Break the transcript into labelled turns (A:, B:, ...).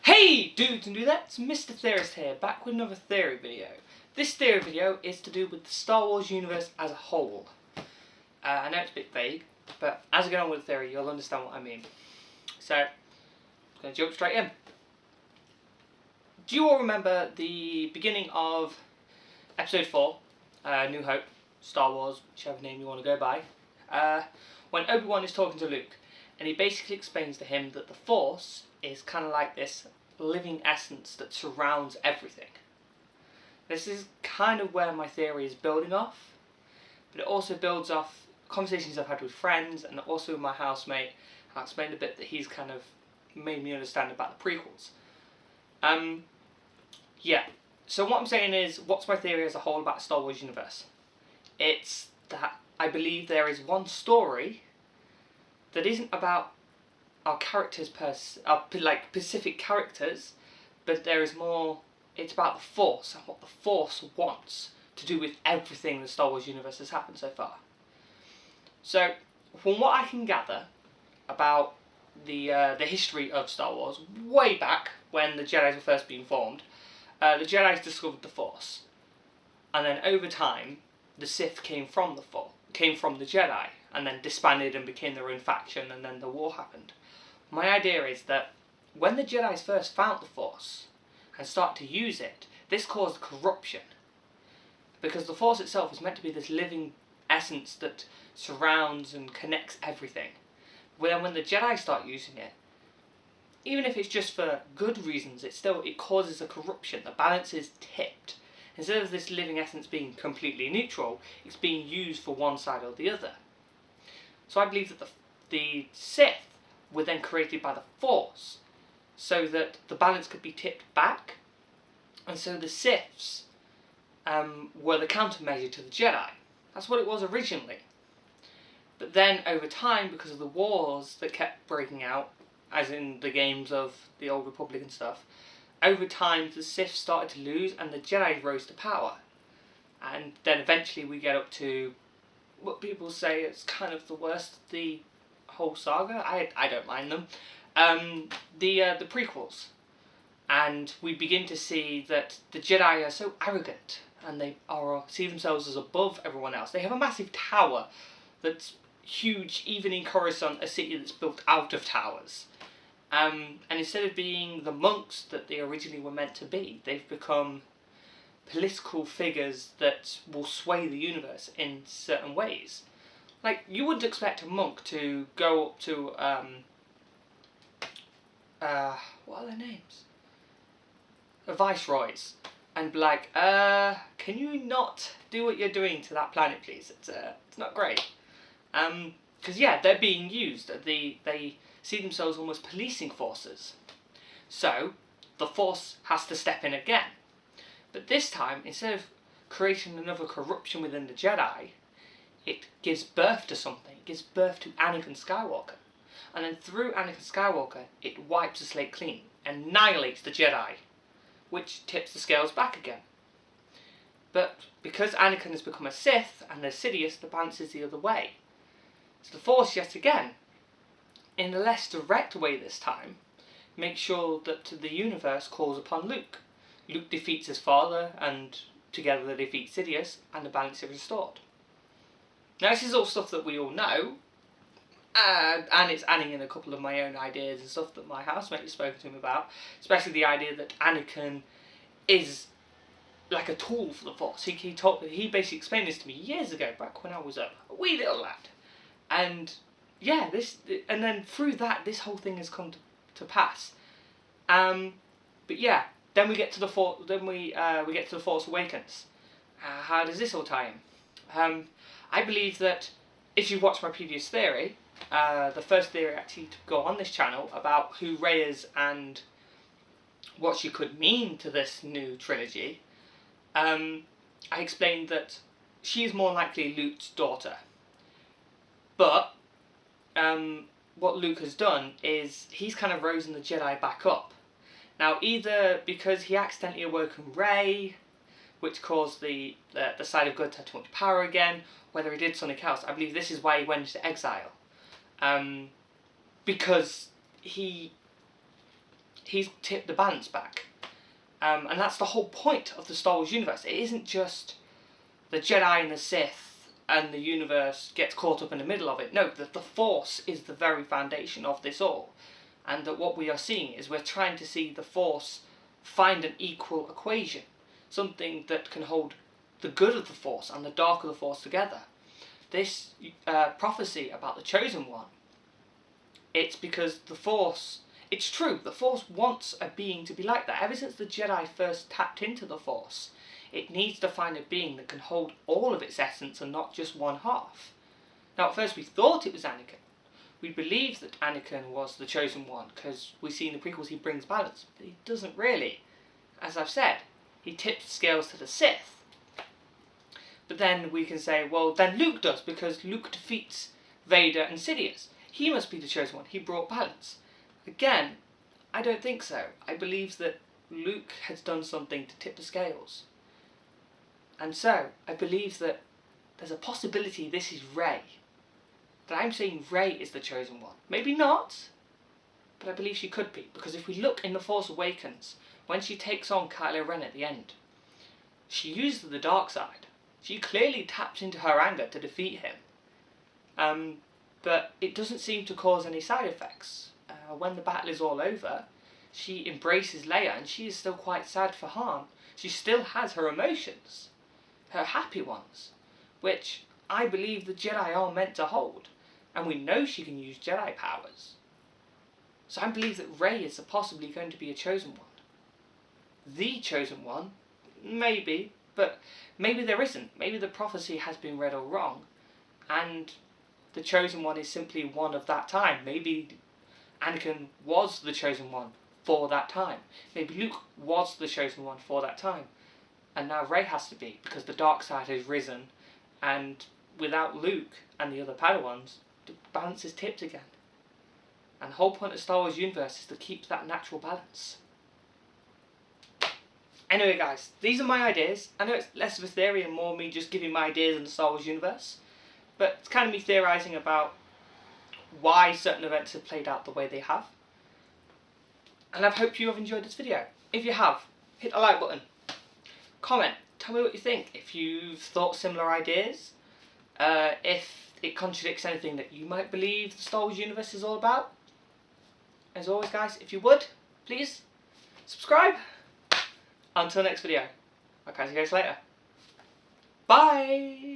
A: Hey dudes and dudettes, Mr. Theorist here, back with another theory video. This theory video is to do with the Star Wars universe as a whole. I know it's a bit vague, but as I get on with the theory you'll understand what I mean. So, I'm going to jump straight in. Do you all remember the beginning of Episode 4, New Hope, Star Wars, whichever name you want to go by, when Obi-Wan is talking to Luke, and he basically explains to him that the Force is kind of like this living essence that surrounds everything. This is kind of where my theory is building off, but it also builds off conversations I've had with friends and also with my housemate. I explained a bit that he's kind of made me understand about the prequels. Yeah, so what I'm saying is, what's my theory as a whole about the Star Wars universe? It's that I believe there is one story that isn't about our characters like specific characters, but there is more. It's about the Force and what the Force wants to do with everything the Star Wars universe has happened so far. So, from what I can gather about the history of Star Wars, way back when the Jedi were first being formed, the Jedi discovered the Force, and then over time, the Sith came from the Jedi, and then disbanded and became their own faction, and then the war happened. My idea is that when the Jedi first found the Force and started to use it, this caused corruption. Because the Force itself is meant to be this living essence that surrounds and connects everything. When the Jedi start using it, even if it's just for good reasons, it causes a corruption. The balance is tipped. Instead of this living essence being completely neutral, it's being used for one side or the other. So I believe that the Sith were then created by the Force, so that the balance could be tipped back, and so the Siths were the countermeasure to the Jedi. That's what it was originally. But then over time, because of the wars that kept breaking out, as in the games of the Old Republic and stuff, over time the Sith started to lose and the Jedi rose to power. And then eventually we get up to what people say is kind of the worst of the whole saga. I don't mind them. The prequels. And we begin to see that the Jedi are so arrogant and they see themselves as above everyone else. They have a massive tower that's huge, even in Coruscant, a city that's built out of towers. And instead of being the monks that they originally were meant to be, they've become political figures that will sway the universe in certain ways. Like, you wouldn't expect a monk to go up to, what are their names? Viceroys, and be like, can you not do what you're doing to that planet, please? It's not great. Because, yeah, they're being used. They see themselves almost policing forces. So, the Force has to step in again. But this time, instead of creating another corruption within the Jedi, it gives birth to something. It gives birth to Anakin Skywalker. And then through Anakin Skywalker, it wipes the slate clean, annihilates the Jedi, which tips the scales back again. But because Anakin has become a Sith and they're Sidious, the balance is the other way. So the Force, yet again, in a less direct way this time, makes sure that the universe calls upon Luke. Luke defeats his father, and together they defeat Sidious, and the balance is restored. Now, this is all stuff that we all know, and it's adding in a couple of my own ideas and stuff that my housemate has spoken to him about, especially the idea that Anakin is like a tool for the Force. He basically explained this to me years ago, back when I was a wee little lad. And yeah, and then through that, this whole thing has come to pass. But yeah, then we get to the Force. Then we get to the Force Awakens. How does this all tie in? I believe that if you've watched my previous theory, the first theory actually to go on this channel about who Rey is and what she could mean to this new trilogy, I explained that she is more likely Luke's daughter. But what Luke has done is he's kind of risen the Jedi back up. Now, either because he accidentally awoken Rey, which caused the side of good to have too much power again, whether he did something else. I believe this is why he went into exile. Because he he's tipped the balance back. And that's the whole point of the Star Wars universe. It isn't just the Jedi and the Sith and the universe gets caught up in the middle of it. No, the Force is the very foundation of this all. And that what we are seeing is we're trying to see the Force find an equal equation. Something that can hold the good of the Force and the dark of the Force together. This prophecy about the Chosen One, it's because the Force, it's true, the Force wants a being to be like that. Ever since the Jedi first tapped into the Force, it needs to find a being that can hold all of its essence and not just one half. Now at first we thought it was Anakin. We believed that Anakin was the Chosen One because we see in the prequels he brings balance, but he doesn't really. As I've said, he tips the scales to the Sith. But then we can say, well, then Luke does, because Luke defeats Vader and Sidious. He must be the Chosen One. He brought balance. Again, I don't think so. I believe that Luke has done something to tip the scales. And so, I believe that there's a possibility this is Rey. That I'm saying Rey is the Chosen One. Maybe not, but I believe she could be. Because if we look in The Force Awakens, when she takes on Kylo Ren at the end, she uses the dark side. She clearly taps into her anger to defeat him. But it doesn't seem to cause any side effects. When the battle is all over, she embraces Leia and she is still quite sad for Han. She still has her emotions, her happy ones, which I believe the Jedi are meant to hold. And we know she can use Jedi powers. So I believe that Rey is possibly going to be a Chosen One. The Chosen One? Maybe, but maybe there isn't. Maybe the prophecy has been read all wrong, and the Chosen One is simply one of that time. Maybe Anakin was the Chosen One for that time. Maybe Luke was the Chosen One for that time. And now Rey has to be, because the dark side has risen, and without Luke and the other Padawans, the balance is tipped again. And the whole point of Star Wars universe is to keep that natural balance. Anyway guys, these are my ideas. I know it's less of a theory and more me just giving my ideas in the Star Wars universe, but it's kind of me theorising about why certain events have played out the way they have. And I hope you have enjoyed this video. If you have, hit the like button, comment, tell me what you think, if you've thought similar ideas, if it contradicts anything that you might believe the Star Wars universe is all about. As always guys, if you would, please subscribe. Until next video, I'll catch you guys later. Bye!